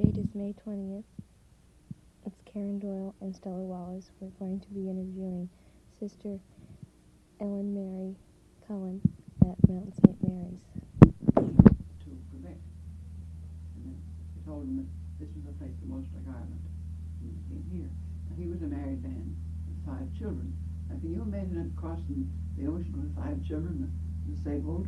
date is May 20th. It's Karen Doyle and Stella Wallace. We're going to be interviewing Sister Ellen Mary Cullen at Mount St. Mary's. To Quebec. And then he told him that this was a place the most like Ireland. And he came here. Now, he was a married man with 5 children. Now, can you imagine it crossing the ocean with 5 children in a sailboat?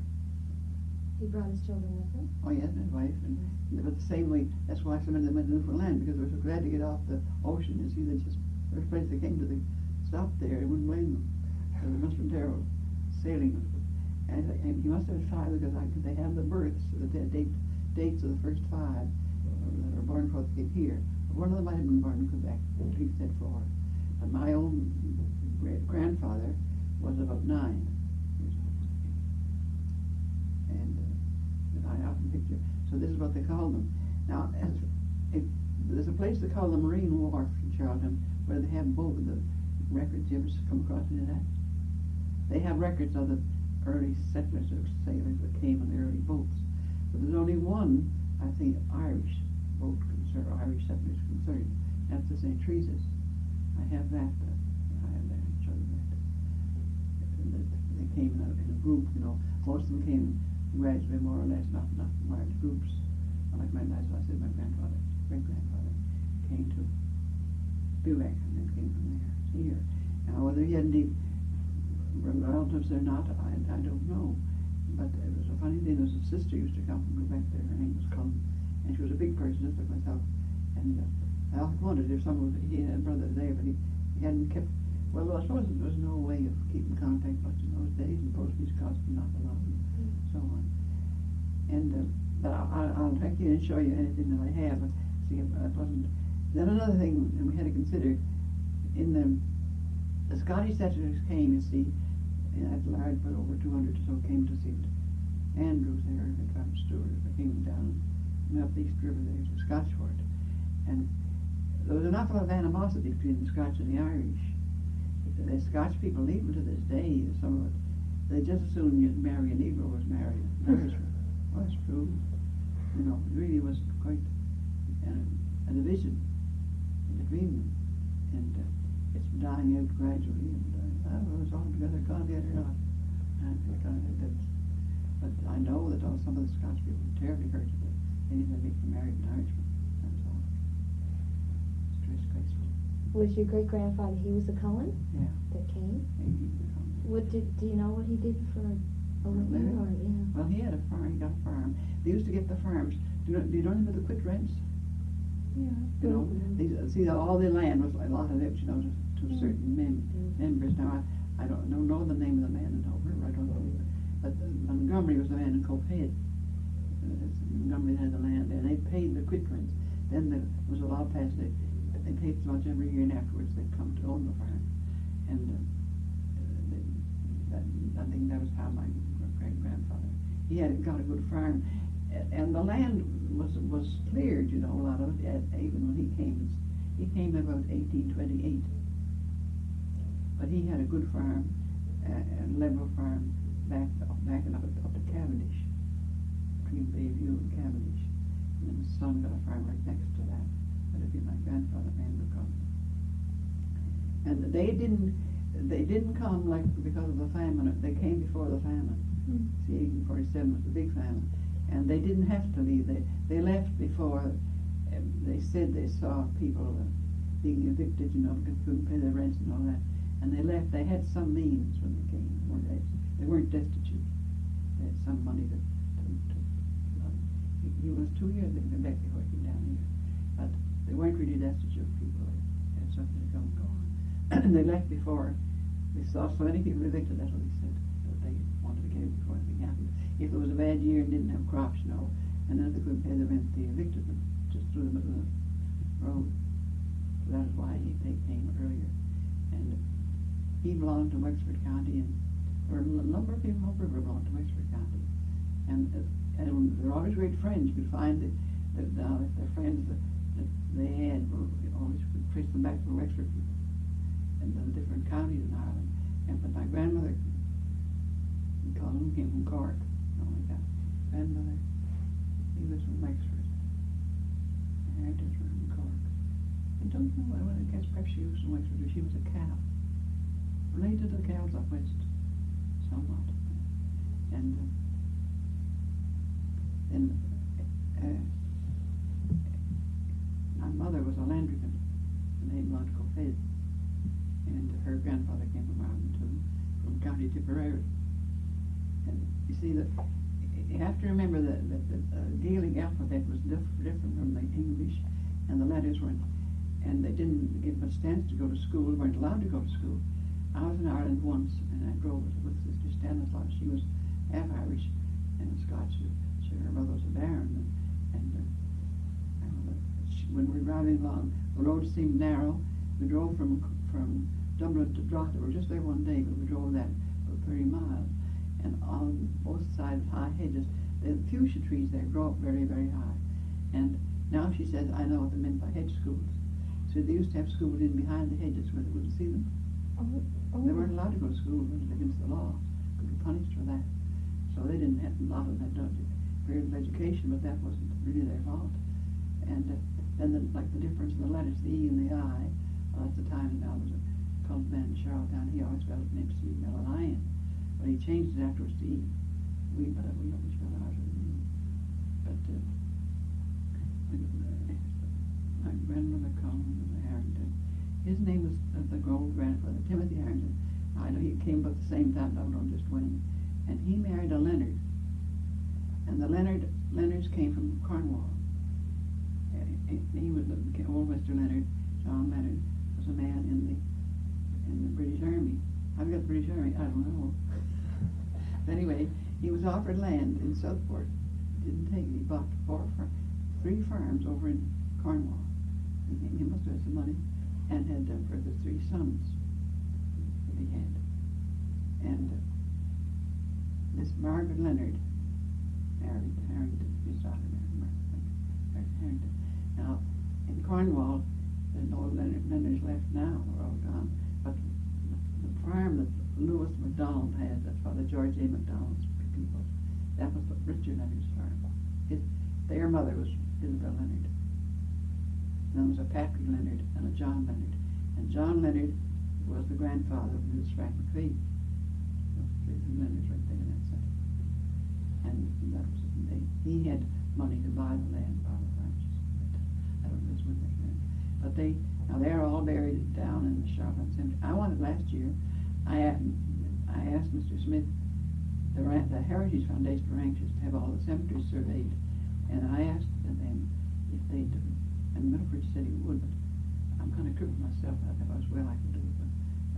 He brought his children with him? Oh, yes, and his wife. And but the same way, that's why so many of them went to Newfoundland, because they were so glad to get off the ocean. You see, they just, first place they came to, they stopped there. You wouldn't blame them. So it must have been terrible sailing. And he must have had 5 because they have the births, the dates of the first 5 that were born before they came here. One of them might have been born in Quebec, he said 4. But my own great-grandfather was about 9 years old. And I often picture. So this is what they call them. Now, there's a place they call the Marine Wharf in Charlton where they have both of the records. You ever come across any of that? They have records of the early settlers or sailors that came on the early boats. But there's only one, I think, Irish boat concerned, Irish settlers concerned. That's the St. Teresa's. I have that. I have that. Show you that. They came in a group, you know. Most of them came gradually, more or less, not large groups. Like as I said, my great-grandfather came to Quebec and then came from there here. Now, whether he had any relatives or not, I don't know. But it was a funny thing. There was a sister used to come from Quebec there. Her name was Cullen, and she was a big person, just like myself. And I often wondered if he had a brother there, but he hadn't kept. Well, I suppose there was no way of keeping contact much in those days, and postage costs were not allowed, and so on. And but I'll take you and show you anything that I have. But see, it wasn't. Then another thing we had to consider in the Scottish settlers came, you see, at large, but over 200 or so came to see Andrews there, and Travis Stewart, they came down and up the East River there to Scotchford. And there was an awful lot of animosity between the Scotch and the Irish. The Scotch people, even to this day, some of it, they just assumed you'd marry a Negro was married an Irishman. Well, that's true. You know, it really was quite a division between them. And it's dying out gradually, and I don't know, it's all together, gone yet or not. But I know that some of the Scotch people were terribly hurt that anything they married an Irishman. That's all. It's disgraceful. Was your great-grandfather, he was a Cullen? Yeah. That came? Yeah, he was a Cullen. Do you know what he did for a living? Or, yeah. Well, he had a farm. He got a farm. They used to get the farms. Do you know anything about the quit rents? Yeah. You know, see, all the land was a lot of it, you know, to certain members. Now, I don't know the name of the man in Dover. I don't know. But Montgomery was the man in Copaid. Montgomery had the land, and they paid the quit rents. Then there was a law passed that they paid so much every year, and afterwards they'd come to own the farm. And I think that was how my great-grandfather, he had got a good farm. And the land was cleared, you know, a lot of it, even when he came. He came about 1828. But he had a good farm, a level farm, backing up to Cavendish, between Bayview and Cavendish. And then his son got a farm right next to that. That'd be my grandfather, Andrew Cullen. And they didn't come like because of the famine. They came before the famine. See, 1847 was the big famine. And they didn't have to leave. They left before they said they saw people being evicted, you know, because they couldn't pay their rents and all that. And they left. They had some means when they came. They weren't destitute. They had some money to he was 2 years in Quebec before he came down here. But they weren't really destitute people. They had something to come and go on. And they left before they saw so many people evicted. That's what he said. That they wanted to get it before anything happened. If it was a bad year and didn't have crops, you know, and then if they couldn't pay the rent, they evicted them just through the middle of the road. So that is why they came earlier. And he belonged to Wexford County, and there were a number of people up river belonged to Wexford County. And they're always great friends. You could find that if they're friends that they had, you always could trace them back to the Wexford people and the different counties in Ireland. But my grandmother, Colin, came from Cork. Grandmother, he was from Wexford. heritage from Cork. I don't know, I guess perhaps she was from Wexford, or she was a cow. Related to the cows up west, somewhat. And then my mother was a landrigan, named Montco Fed. And her grandfather came from Ireland too, from County Tipperary. And you see that you have to remember that the Gaelic alphabet was different from the English, and the letters weren't, and they didn't give much chance to go to school, weren't allowed to go to school. I was in Ireland once, and I drove with Sister Stanislaus. She was half Irish and Scotch. So her mother was a baron, when we were driving along, the road seemed narrow. We drove from Dublin to Drogheda. We were just there one day, but we drove that for 30 miles. And on both sides, high hedges. The fuchsia trees there grow up very, very high. And now she says, I know what they meant by hedge schools. So they used to have schools in behind the hedges where they wouldn't see them. They weren't allowed to go to school. It was against the law. Could be punished for that. So they didn't have, a lot of them had done very good education, but that wasn't really their fault. And then the difference in the letters, the E and the I, at the time now was a colored man in Charlottetown. He always spelled it next to L-I-N. But he changed it afterwards to E. We always spelled it out as E. But my grandmother Colin Harrington, his name was the old grandfather, Timothy Harrington. I know he came about the same time, I don't know just when. And he married a Leonard. And the Leonards came from Cornwall. He was the old Mr. Leonard, John Leonard, was a man in the British Army. I've got the British Army, I don't know. But anyway, he was offered land in Southport. Didn't take it. He bought 3 farms over in Cornwall. He must have had some money, and had for the 3 sons that he had. And this Margaret Leonard married Harrington, his daughter married Harrington. Now, in Cornwall, there's no Leonards left now, they're all gone. But the farm that Lewis MacDonald had, that's Father George A. MacDonald's people, that was Richard Leonard's farm. Their mother was Isabel Leonard. And there was a Patrick Leonard and a John Leonard. And John Leonard was the grandfather of Mrs. Frank McPhee. Those 3 Leonards right there in that center. And that was he had money to buy the land, buy the ranches. I don't know when they went. But they're all buried down in the Charlotte Cemetery. I wanted last year, I asked Mr. Smith, the Heritage Foundation for anxious to have all the cemeteries surveyed, and I asked them if they'd do it. And Middlebridge said he would, but I'm kind of crippled myself. If I was well, I could do it, but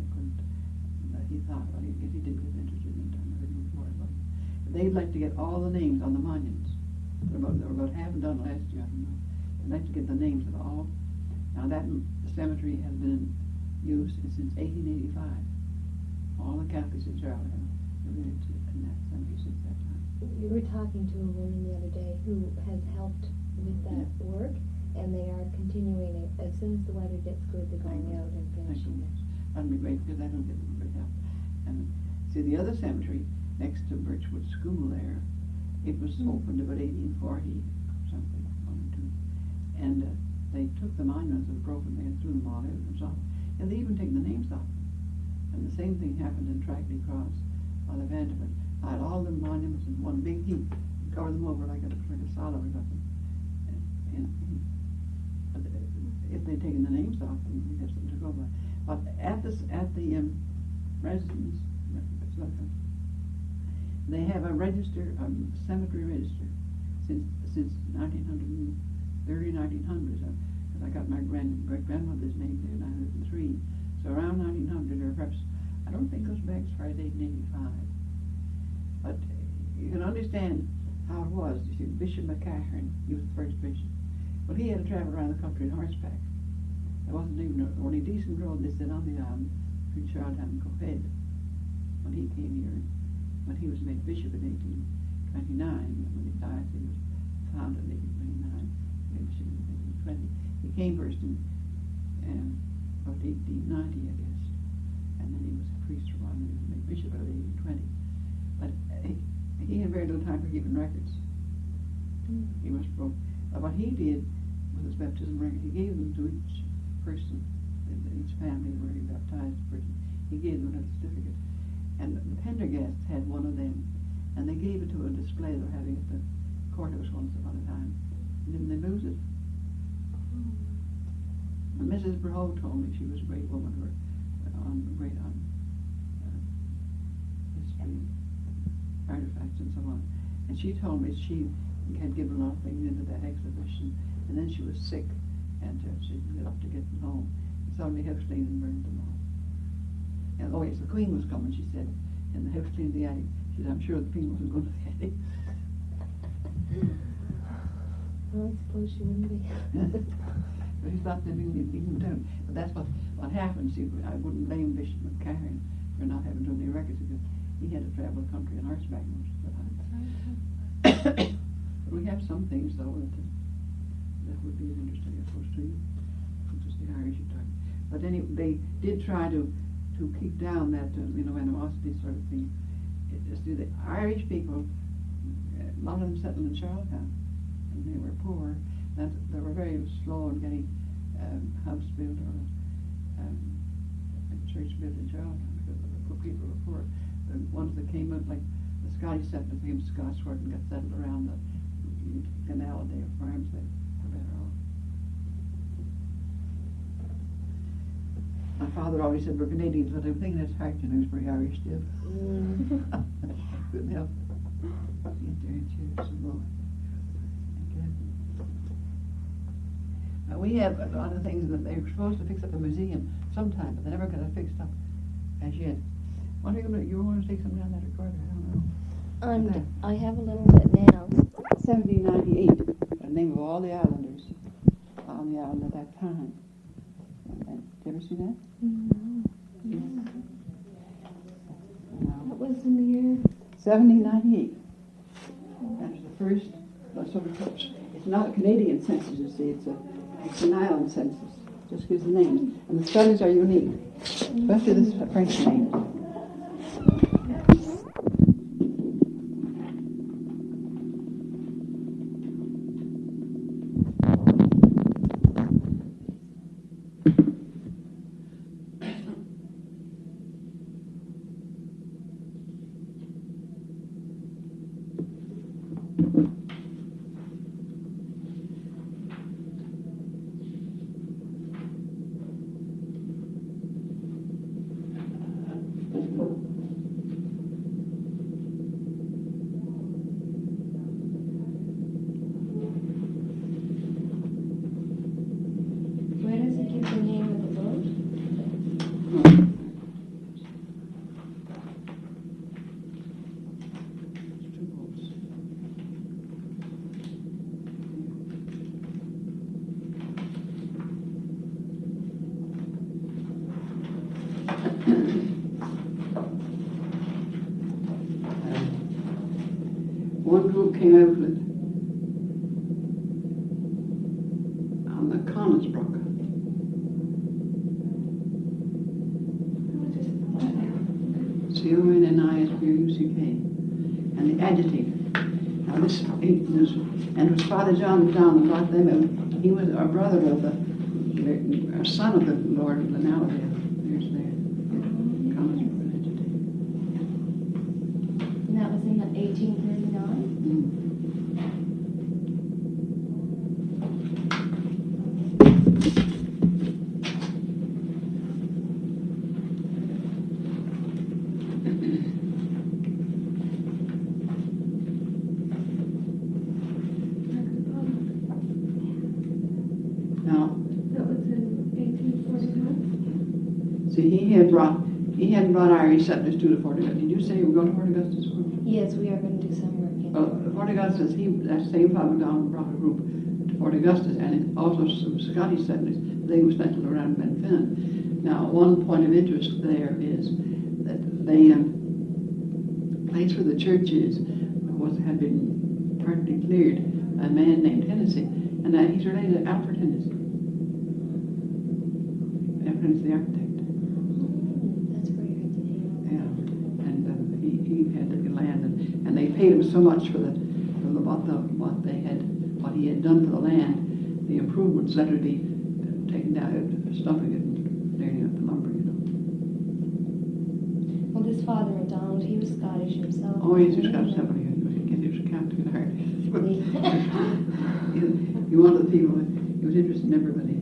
I couldn't. But he thought, well, he did get interested in it. I never knew more about it. But they'd like to get all the names on the monuments. They were about half done last year, I don't know. They'd like to get the names of all. Now that cemetery has been used since 1885. All the Catholics in Charlotte have lived in that cemetery since that time. We were talking to a woman the other day who has helped with that work, and they are continuing it. As soon as the weather gets good, they're going out and finishing it. That'd be great, because that'll give them great help. And see, the other cemetery next to Birchwood School there, it was opened about 1840 something, 1 or 2. And they took the monuments that were broken, they threw them all out themselves. And they even taken the names off them. And the same thing happened in Trackley Cross. Father Vanderbilt had all the monuments in one big heap, covered them over like a solid or something. But if they'd taken the names off them, we'd have something to go by. But at the residence, they have a register, a cemetery register, since 1900, early 1900s. Because I got my great-grandmother's name there, 903. So around 1900, or perhaps, I don't think it goes back as far as 1885. But you can understand how it was. You see, Bishop McCahern, he was the first bishop. Well, he had to travel around the country on horseback. There wasn't even the only decent road they said on the island between Charlottetown and Coheed. When he came here, when he was made bishop in 1829, when the diocese was founded in 1829, made bishop in 1820. He came first in about 1890, I guess, and then he was a priest for a while, and he was made bishop about 1820. But he had very little time for keeping records. He was broke. But what he did, with his baptism record. He gave them to each person, each family where he baptized a person. He gave them a certificate. And the Pendergasts had one of them, and they gave it to a display they were having at the courthouse once upon a time. Didn't they lose it? And Mrs. Brough told me, she was a great woman, great on history, artifacts, and so on. And she told me she had given a lot of things into that exhibition, and then she was sick, and she lit up to get them home. And suddenly Hepstein and burned them all. And oh yes, the Queen was coming, she said, in the Hepstein the attic. She said, I'm sure the Queen wasn't going to the attic. Well, I suppose she wouldn't be. But he thought they didn't even do it. But that's what happens. I wouldn't blame Bishop McCarran for not having done the records, because he had to travel the country on horseback most of the time. But we have some things, though, that would be interesting, I suppose, to you. Just the Irish you're talking. But anyway, they did try to keep down that, animosity sort of thing. The Irish people, a lot of them settled in Charlottetown, and they were poor. They were very slow in getting a house built or a church built in Charlottetown, because the poor people were poor. The ones that came up, like the Scottish settlers, became Scotsward and got settled around the canal and their farms, they were better off. My father always said we're Canadians, but I'm thinking it's hard to know, he's very Irish still. Couldn't help get there and cheer some more. We have a lot of things that they were supposed to fix up a museum sometime, but they never got it fixed up as yet. What are you want to take something down that recorder? I don't know. I have a little bit now. 1798, the name of all the islanders on the island at that time. Did you ever see that? No. What was in the year? 1798. That's the first sort of. It's not a Canadian census, you see. It's an island census. Just gives the names. And the spellings are unique, especially this French name. One group came out with on the Conisbrook. C-O-N-N-I-S-B-R-U-C-K, and the Agitator. Now and it was Father John McDonald who brought them out. He was a brother of a son of the Lord of Lanalville. There's there. Conisbrook and Agitator. And that was in the 1839? He had brought Irish settlers to Fort Augustus. Did you say you were going to Fort Augustus? Yes, we are going to do some work in Fort Augustus, that same Father McDonald brought a group to Fort Augustus, and also some Scottish settlers. They were settled around Glenfinnan. Now, one point of interest there is that the place where the church is had been partly cleared by a man named Hennessy, and he's related to Alfred Hennessy. Alfred Hennessy, the architect. He had the land, and they paid him so much for what he had done for the land. The improvements that would be taken down, stumping it and laying out the lumber, you know. Well, this father, Donald, he was Scottish himself. Oh, he's a Scottish somebody. He was a captain in Ireland. He wanted the people. He was interested in everybody.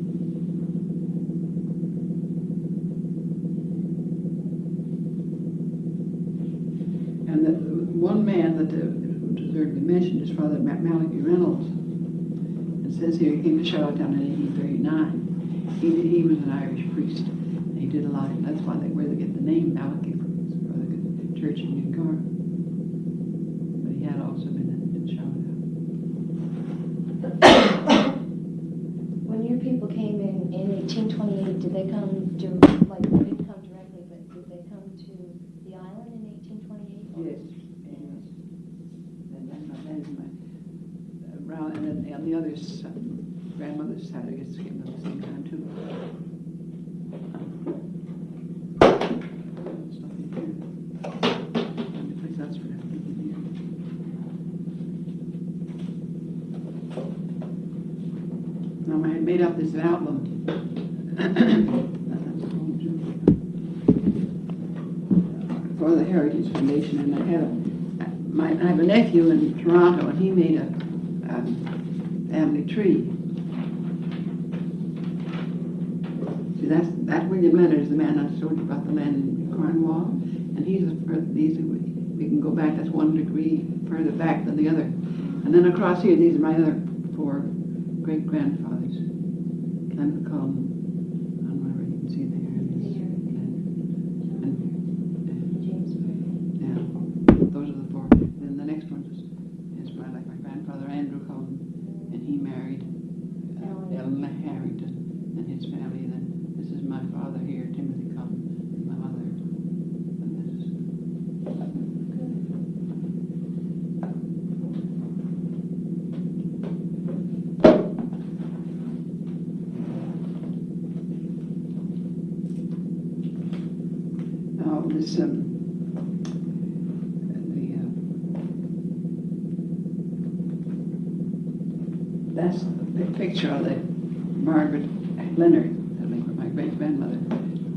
And the one man that deserved to be mentioned is Father Malachi Reynolds. It says here he came to Charlottetown in 1839. He was an Irish priest. And he did a lot. That's why where they get the name Malachi from, for the church in Kinkora. But he had also been in Charlottetown. When your people came in 1828, did they come they didn't come directly, but did they come to the island in 1828? Yes. And that is my around, and then on the other grandmother's side, I guess came at the same time too. Stuff in here. Let me place that's for that. Now I had made up this album. For the Heritage Foundation, and I have a nephew in Toronto, and he made a family tree. See, that William Leonard is the man I told you about, the land in Cornwall, and we can go back. That's 1 degree further back than the other, and then across here, these are my other 4 great grandfathers. Clement Cullen, on wherever you can see there. Those are the 4. Then the next one is my grandfather Andrew Cullen, and he married Ellen Harrington and his family. And then this is my father here, Timothy Cullen, and my mother. And this is now this that's the picture of the Margaret Leonard, my great-grandmother.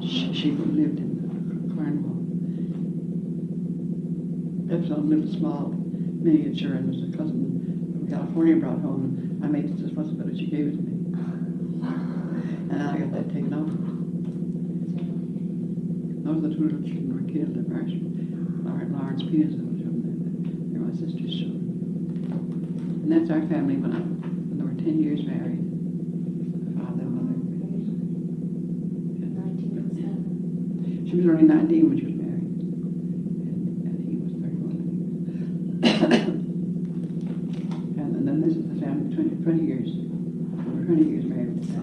She lived in Cornwall. That's a little small miniature, and there's a cousin from California brought home. I made this responsibility. She gave it to me. And I got that taken off. Those are the 2 little children who were killed in Lawrence Peters. They're my sister's children. And that's our family when they were 10 years married. Father and mother. 1907. She was only 19 when she was married. And he was 31. And then this is the family, 20 years. We were 20 years married at that day.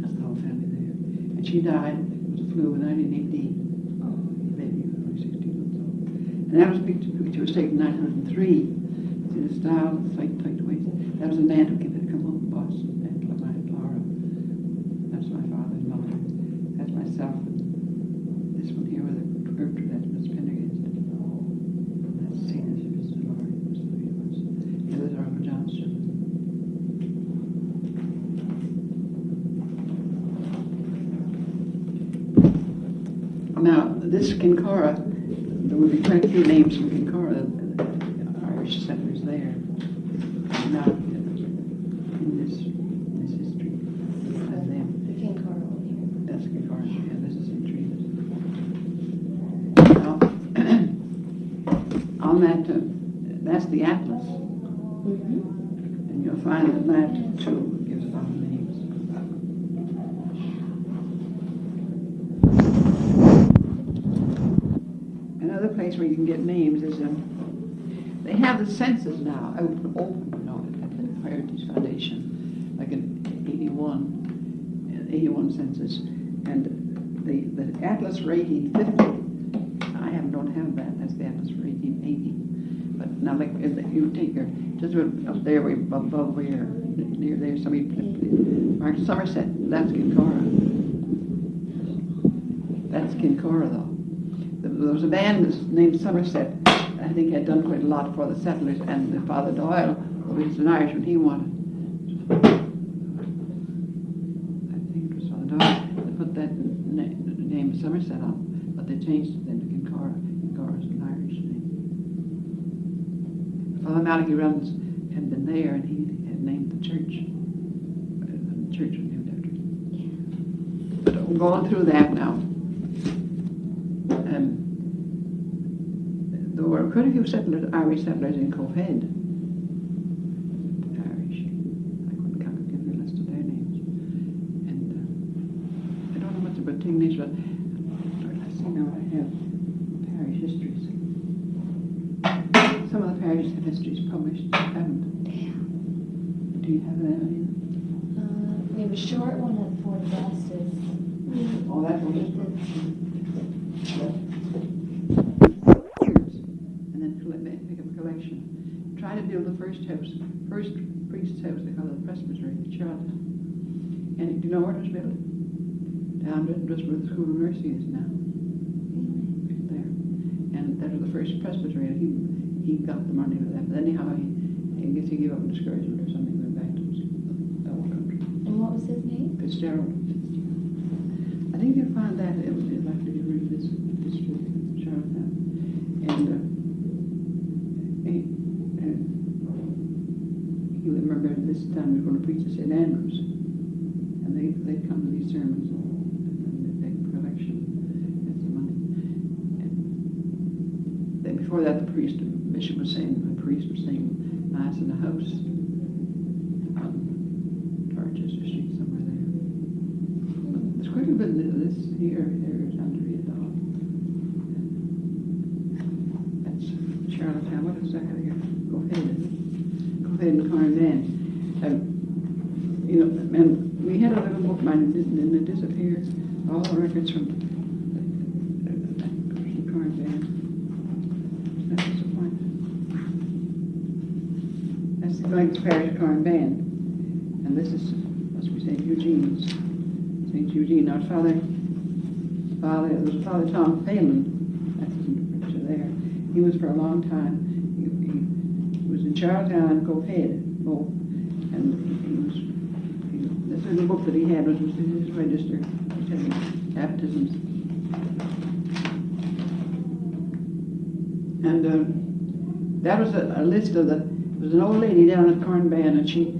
That's the whole family there. And she died, it was a flu in 1918. Maybe only 16 months old. And that was a picture was taken in 1903. See the style, the tight waist. That was a man who came to come home from Boston, and my Laura. That's my father and mother. That's myself. And this one here with a Gertrude, that's Miss Pendergast. That's Tina, Mr. Laurie, Mr. Williams. The others are Uncle John's children. Now, this Kinkora, there would be quite a few names from Kinkora, Irish settlers there. Now, in this history, that's them. The Kinkora one here. That's Kinkora, yeah, this is in trees. Now, on that, that's the atlas. Mm-hmm. And you'll find that that, too, gives a lot of names. Another place where you can get names is they have the census now open, you know, at the Heritage Foundation, like an 81 census, and the atlas for 1850. I don't have that. That's the atlas for 1880. But now, like if you take your just up there, above where near there, somebody marked Somerset. That's Kinkora. That's Kinkora, though. There was a man named Somerset, I think had done quite a lot for the settlers, and Father Doyle, who it's an Irishman he wanted. I think it was on the dog. They put that name of Somerset on, but they changed it then to Kinkara. Kinkara is an Irish name. Father Malachi Runs had been there, and he had named the church. The church was named after him. But I'm going through that now. There were quite a few settlers, Irish settlers in Cokehead. Irish. I couldn't kind of give you a list of their names. And I don't know much about English, but I see now I have parish histories. Some of the parish histories published haven't. Do you have that? We have a short one at Fort Augustus. Oh, that one is. And then make up a collection. Try to build the first priest's house, they call it the presbytery in Charlotte. And do you know where it was built? Down just where the School of Mercy is now. Right there. And that was the first presbytery, and he got the money for that. But anyhow, I guess he gave up in discouragement or something, went back to his old country. And what was his name? Fitzgerald. I think you'll find that it would be likely to read this district in Charlottetown. And he remember this time he was going to preach at St. Andrews. And they'd come to these sermons and they'd make a collection. That's the money. And then before that, the bishop was saying Mass in the house on Dorchester Street, somewhere there. There's quite a bit of this here is under it all. That's Charlottetown. What is that here? Go ahead and Carnvan. And we had a little book, mine and it disappeared. All the records from Carnvan. That's disappointing. That's the Glegg's Parish Carnvan. And this is, must be St. Eugene's. St. Eugene. Now, there was Father Tom Phelan. That's his picture there. He was for a long time. He was in Charlottetown and Cokehead, both. And this little book that he had was his register, telling baptisms. And that was a list of there was an old lady down at Carnvan, and she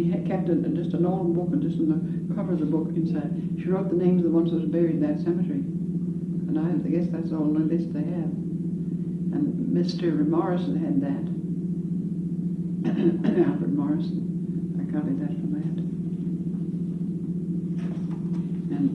had kept just an old book, and just in the cover of the book inside, she wrote the names of the ones that was buried in that cemetery. And I guess that's all the list they have. And Mr. Morrison had that. Alfred Morrison. I copied that from that. And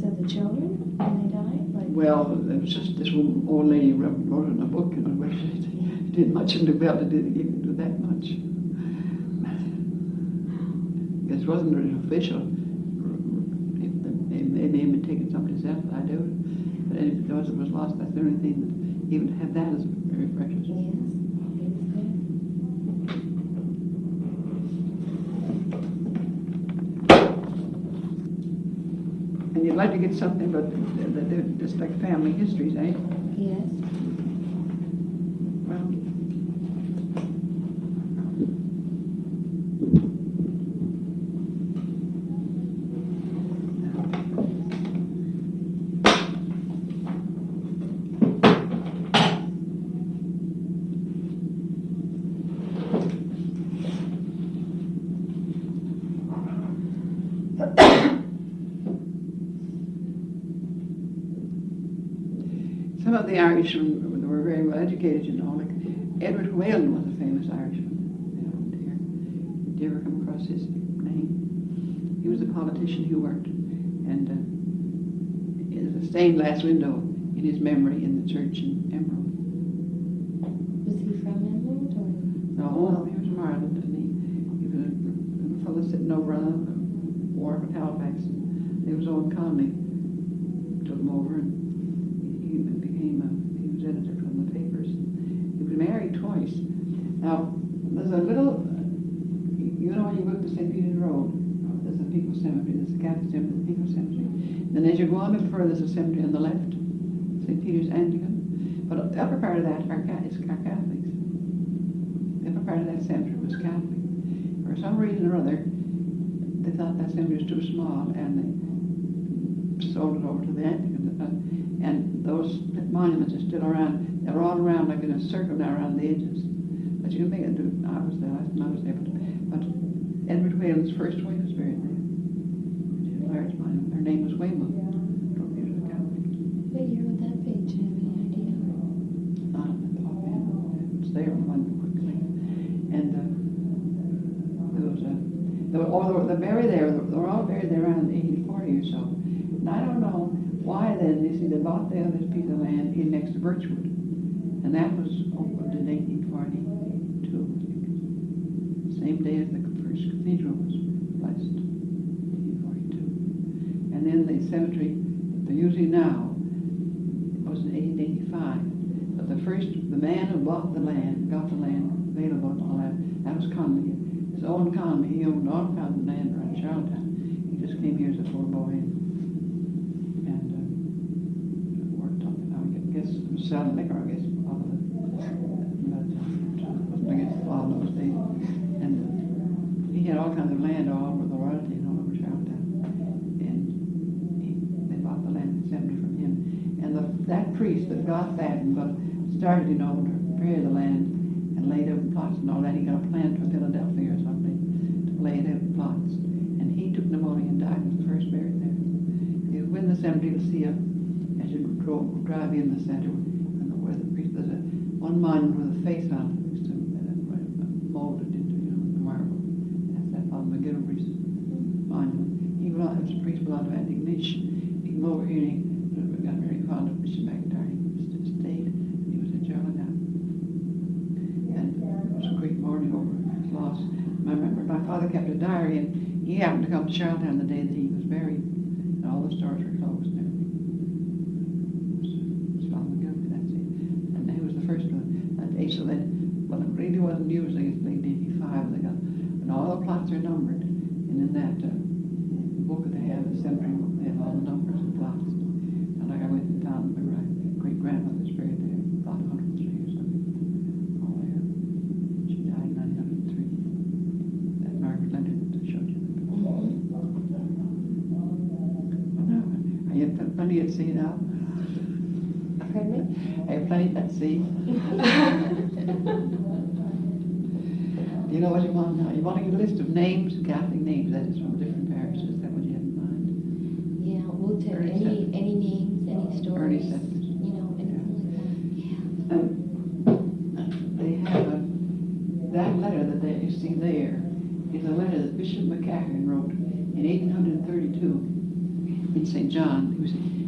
of the children when they died? Well, it was just this old lady wrote in a book, where she did much in the belt, it didn't even do that much. It wasn't really official. They may have been taken someplace else, I do. But if it was lost, that's the only thing that even to have that is very precious. Yes, it is good. And you'd like to get something, but they're just like family histories, eh? Yes. Well, some of the Irishmen were very well educated, like Edward Whalen was a famous Irishman around here. Did you ever come across his name? He was a politician who worked, and there's a stained glass window in his memory in the church in Emerald. Was he from Emerald or? No, he was Ireland, and he was a fellow sitting over on the wharf at Halifax. It was Owen Conley took him over, and he was editor from the papers. He was married twice. Now, there's a little, you know, when you go up to St. Peter's Road, there's a People's Cemetery, there's a Catholic cemetery, the People's Cemetery. Then as you go on a bit further, there's a cemetery on the left, St. Peter's Anglican. But the upper part of that is Catholics. The upper part of that cemetery was Catholic. For some reason or other, they thought that cemetery was too small, and they sold it over to the Anglican. And those monuments are still around. They're all around, like in a circle now around the edges. But you can make it do. I was there last time I was there, but Edward Whalen's first wife was buried there. She had a large monument. Her name was Weymouth. Don't think she was Catholic. What year would that be? Do you have any idea? Not in the top end. It's there on quickly. And they're buried there. They're all buried there around 1840 or so. And I don't know why then. You see, they bought the other piece of land in next to Birchwood, and that was opened in 1842. Same day as the first cathedral was blessed, 1842. And then the cemetery they're using now was in 1885. But the man who bought the land, got the land available and all that was Conley. It's Owen Conley. He owned all kinds of land around Charlottetown. He just came here as a poor boy and worked on it. I guess it was selling liquor, I guess, all of it. But wasn't against the law in those days. And he had all kinds of land all over the royalty and all over Charlottetown. And they bought the land in 70 from him. And that priest that got that and started, to prepare the land and laid out plots and all that, he got a plan from Philadelphia or something to lay it out in plots. And he took pneumonia and died, was the first buried there. You go in the cemetery, you'll see as you drive in the center, and where the priest, there's one monument with a face on it, molded into, the marble. That's that Father McGillivray's monument. He was a priest belonged to Antique Niche. He came over here and he got very fond of Bishop McIntyre. He stayed, and he was in Charlottetown. And it was a great mourning over his loss. I remember my father kept a diary, and he happened to come to Charlottetown the day that he was buried, and all the stores were closed and everything. It was Father McGilvray, that's it. And he was the first one that day, so that, well, it really wasn't used, I guess, late 85, and all the plots are numbered. And in that book that they have, the cemetery book, they have all the numbers and plots. And like I went and found my great-grandmother's buried there, plot 103 or something. Oh, yeah. She died in 1903. That Margaret Leonard that I showed you. I have plenty at sea now. Pardon me? I have plenty at sea. Do you know what you want now? You want to get a list of names, Catholic names, that is from different parishes. Is that what you have in mind? Yeah, we'll take any names, any stories, settlers. anything like that. Yeah. They have that letter that you see there is a letter that Bishop McCacken wrote in 1832 in St. John.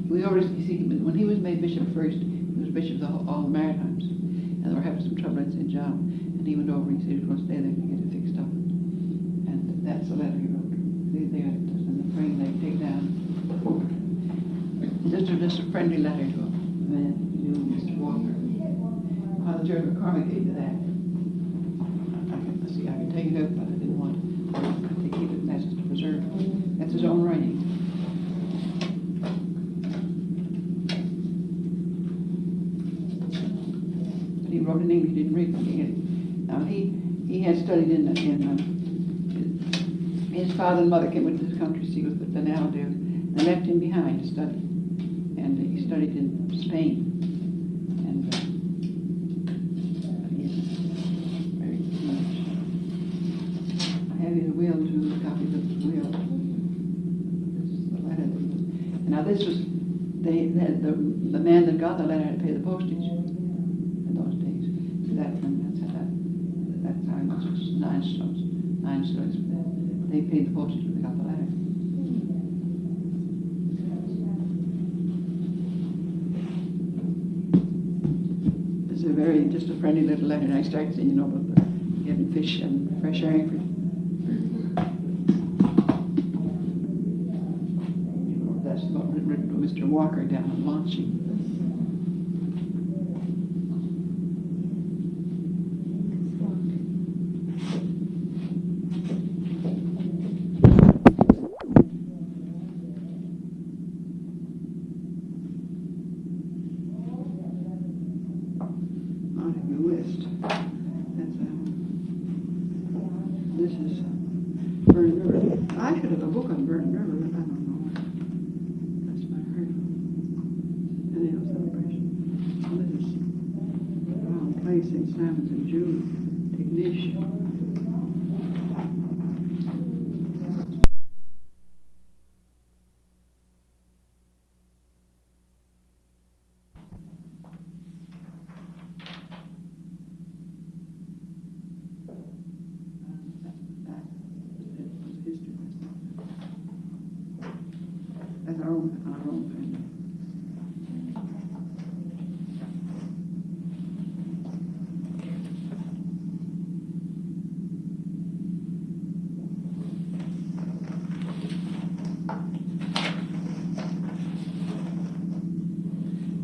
When he was made bishop first, he was bishop of all the Maritimes, and they were having some trouble in St. John. And he went over and he said he was going to stay there and get it fixed up. And that's the letter he wrote. See there, just in the frame they take down. Just a friendly letter to him. And then Mr. Walker. Father George McCormick gave you that. I can take it out, but I didn't want to keep it message to preserve it. That's his own writing. But he wrote in English, he didn't read it. Now he had studied his father and mother came into this country to see what the now do. They left him behind to study. And he studied in Spain. And very much. I have his will too, copies of his will. This is the letter that was. And now this was, the man that got the letter had to pay the postage in those days. So that's how much it was, 9 shillings for that. They paid the postage when they got the letter. It's just a friendly little letter. And I started saying, about getting fish and Fresh air. That's about written by Mr. Walker down in Launching. This is Burn River. I should have a book on Burn River, but I don't know. That's my heart. Annual celebration. Well, this is around Clay St. Simon's in June. Ignition. That's our own family.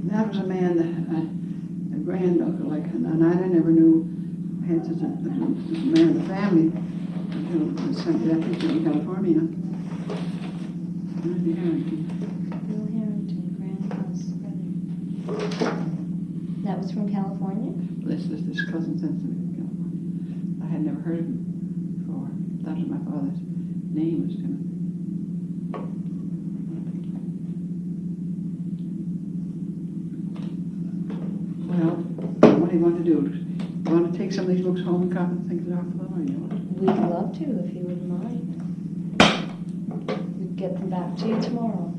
That was a man that a granduncle, like, and I never knew had such a man in the family until I sent that picture in California. Bill Harrington, grandpa's brother. That was from California? This cousin sent to me from California. I had never heard of him before. That was my father's name was Timothy. Well, what do you want to do? You want to take some of these books home and copy things off of them, or you want? We'd love to, if you wouldn't mind. We'd get them back to you tomorrow.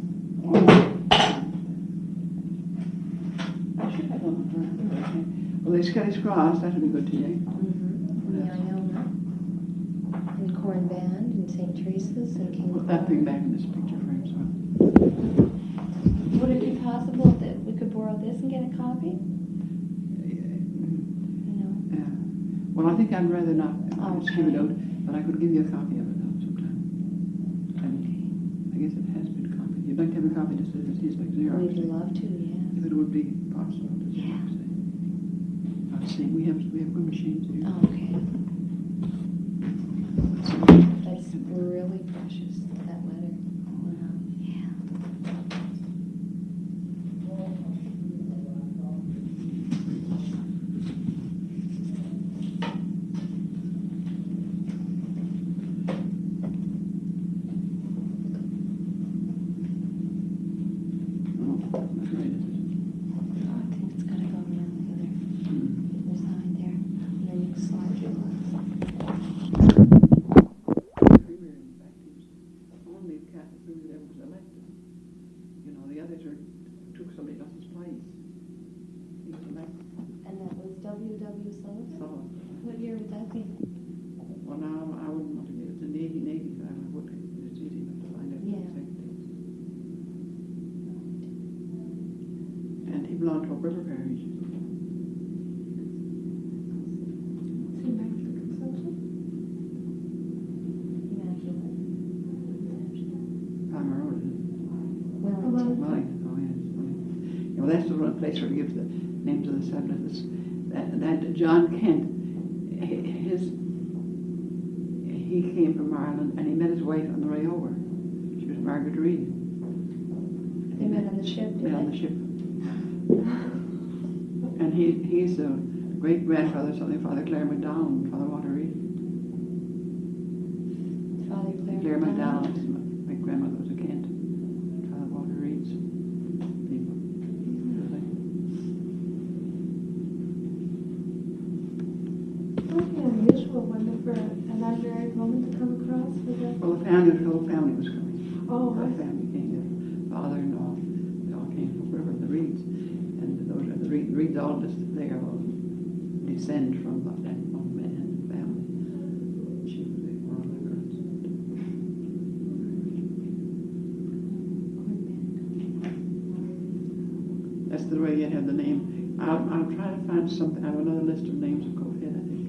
I should have one. Well, there's Kelly's Cross. That would be good today. Mm-hmm. Yeah, I know that. And Corn Band, and St. Teresa's, and King. Put that thing back in this picture frame, so. Would it be possible that we could borrow this and get a copy? Yeah. Well, I think I'd rather not just give it out, but I could give you a copy of it sometime. I guess it has been copied. You'd like to have a copy just as it is, like Xerox? We'd love to, yes. If it would be possible to Yeah. say. We have good machines here. Oh, okay. That's really precious, that letter. Wow. Yeah. Oh, that's right. Oh, I think it's got to go around the other side there. And then you can slide your glass. Premier, in fact, he was the only Catholic premier that ever was elected. You know, the others took somebody else's place. He was elected. And that was W.W. Sullivan? So, What year would that be? well, now I wouldn't want to get it. It's in 1885. I would. It's easy enough to find out the Yeah. exact dates. And he belonged to a river parish. Palmer Road, isn't it? Wellington. Wellington, oh yes. Wellington. Yeah, well, that's the one place where he gives the names of the settlers. That John Kent, he came from Ireland and he met his wife on the way over. She was Margaret Reed. They met on the ship, did Met on they? the ship. And he's a great grandfather of something, Father Clare McDowell, Father Walter Reed. Father Clare McDowell, my grandmother was a Kent. Father Walter Reed's people. It would be unusual, wouldn't it, for an unmarried woman to come across with a... Well, the whole family was coming. Oh, The I see. family came, the father-in-law, they all came from River, the Reeds. And those are the Reeds, all just, they all descend from that one man family. She was one of the girls. That's the way you have the name. I'll try to find something. I have another list of names of Cofield, I think.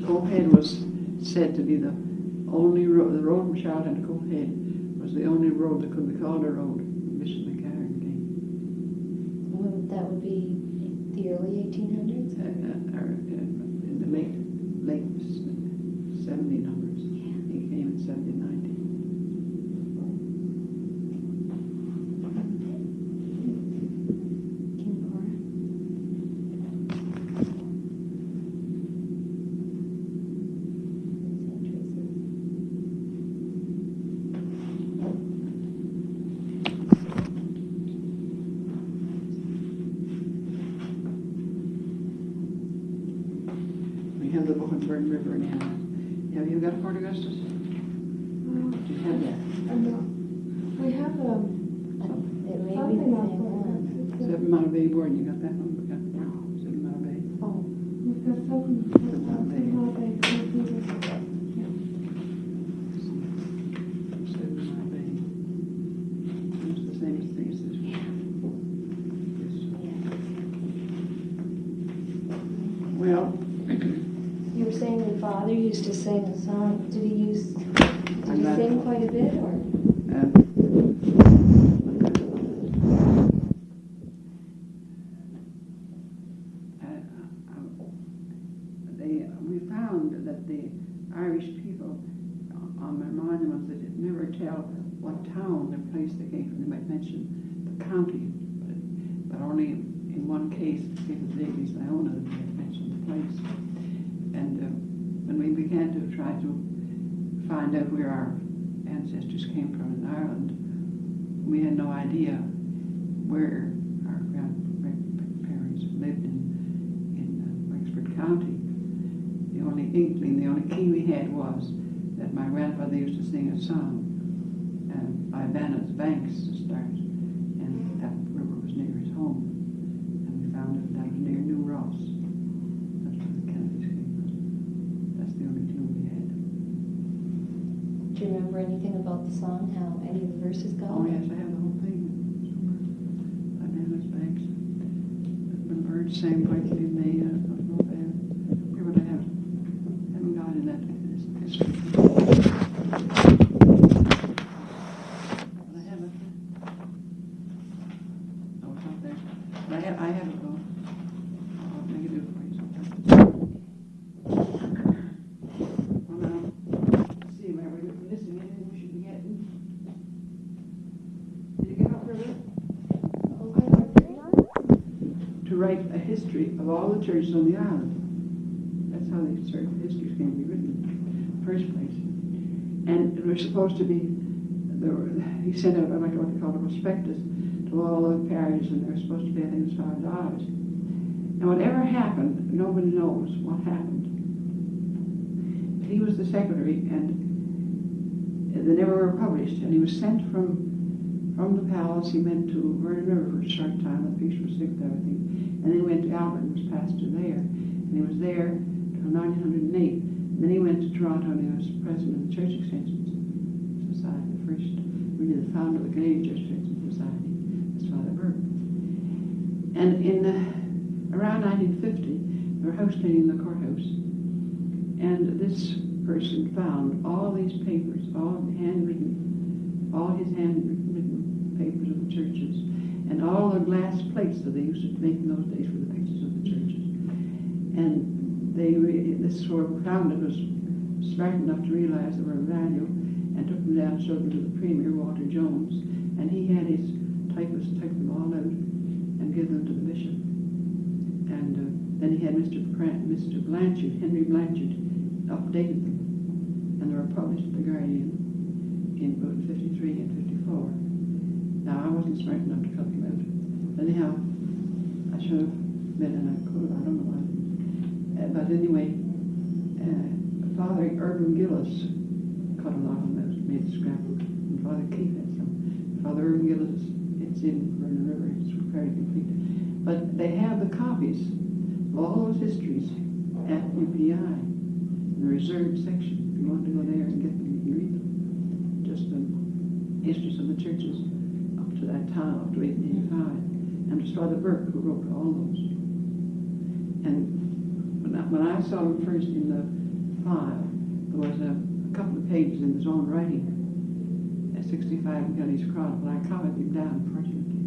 Coalhead was said to be the only road. The road from Charlotte to Coalhead was the only road that could be called a road. Bishop McCarran came. Well, that would be the early 1800s? Or in the late 70 numbers. Yeah. He came in 1790. King Cora. We have the Bokenburg River in Hannah. Have you got Port Augustus? Do you have that? No. We have It may be something the else same like one. that. 7 Mile Bay Board, you got that one? We got 7 Mile Bay. Oh, We've got something. Mile Bay. 7 Mile Bay. It's the same thing as this one. yeah. Well, You were saying your father used to sing a song. Did he sing quite a bit, or? We found that the Irish people on their monuments, they did never tell what town or place they came from. They might mention the county, but only in one case, because Davies Iona, they might mention the place. And when we began to try to find out where our ancestors came from in Ireland, we had no idea where our grandparents lived in Wexford County. The only inkling, the only key we had was that my grandfather used to sing a song by Banna's Banks to start, and that river was near his home. And we found that was near New Ross. That's where the Kennedys came from. That's the only clue we had. Do you remember anything about the song, how any of the verses go? Oh yes, I have the whole thing somewhere. By Banna's Banks. When birds sang brightly in May, I don't know if I have. Where would I have it? I haven't got it in that history. But I have it. Oh, it's not there. But I have it though. I'll make it do it for you sometime. Well now, let's see, where we're missing anything we should be getting. Did you get up for this? To write a history of all the churches on the island. That's how these certain histories can be written in the first place. And it was supposed to be, he sent out, what they call a prospectus to all the parishes, and they were supposed to be, I think, as $5. And whatever happened, nobody knows what happened. He was the secretary, and they never were published, and he was sent from the palace. He went to Vernon River for a short time. The priest was sick there, I think. And then he went to Albert and was pastor there. And he was there till 1908. And then he went to Toronto and he was president of the Church Extension Society, the first, really the founder of the Canadian Church Extension Society. That's Father Burke. And in around 1950, they were house cleaning the courthouse. And this person found all these papers, all his handwritten papers of the churches, and all the glass plates that they used to make in those days for the pictures of the churches. And this sort of found it was smart enough to realize they were of value, and took them down and showed them to the Premier, Walter Jones, and he had his typist type them all out and give them to the bishop. And then he had Mr. Blanchard, Henry Blanchard, updated them, and they were published in the Guardian in both 53 and 54. Now, I wasn't smart enough to cut them out. Anyhow, I should have been, and I could have, I don't know why. But anyway, Father Urban Gillis cut a lot of them out, made a scrapbook, and Father Keith had some. Father Urban Gillis, it's in Vernon River, it's very complete. But they have the copies of all those histories at UPI, in the reserved section. If you want to go there and get them, you can read them. Just the histories of the churches up to that time, up to 1885. And it was Father Burke who wrote all those. And when I saw him first in the file, there was a couple of pages in his own writing at 65 Gully's Chronicle. I copied them down fortunately.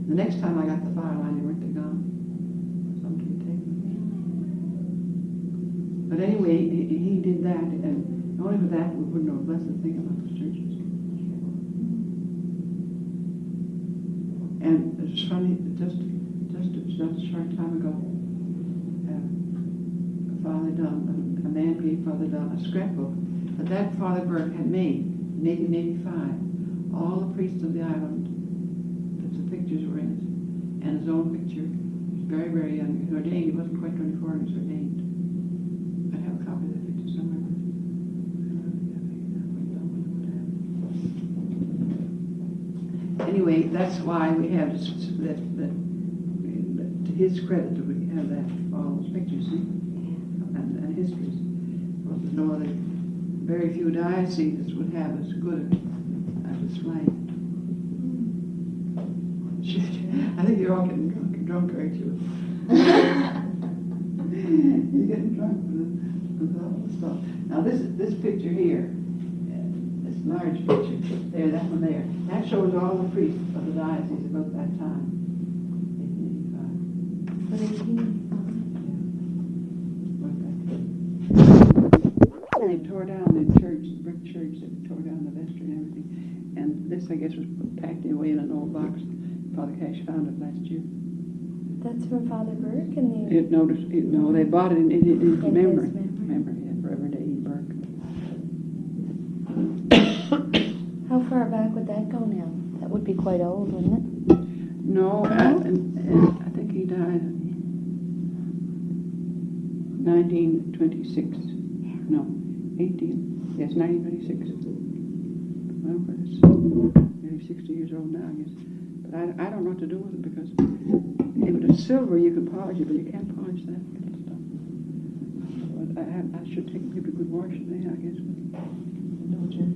The next time I got the file, I knew where they're gone. Somebody had taken them. But anyway, he did that, and only for that we wouldn't know a blessed thing about the churches. And it's funny, just a short time ago, Father Dunn, a man gave Father Dunn a scrapbook that Father Burke had made in 1885. All the priests of the island, that the pictures were in it, and his own picture. He was very, very young. He was ordained. He wasn't quite 24 when he was ordained. I have a copy of that picture somewhere. Anyway, that's why we have that to his credit that we have that, all those pictures, see? And histories. Well, there's no other, very few dioceses would have as good a display. I think you're all getting drunk, aren't you? You're getting drunk with all the stuff. Now this picture here, this large picture, there, that one there, that shows all the priests of the diocese about that time, 1885. They tore down the church, the brick church, they tore down the vestry and everything. And this, I guess, was packed away in an old box. Father Cash found it last year. That's from Father Burke and the... No, they bought it in his memory. His Memory, yeah, Reverend A. Burke. How far back would that go now? That would be quite old, wouldn't it? No, and I think he died in 1926. No, 1926. Well, it's nearly 60 years old now, I guess. But I don't know what to do with it because if it is silver, you can polish it, but you can't polish that little stuff. But I should take maybe a good wash today, I guess. Don't you?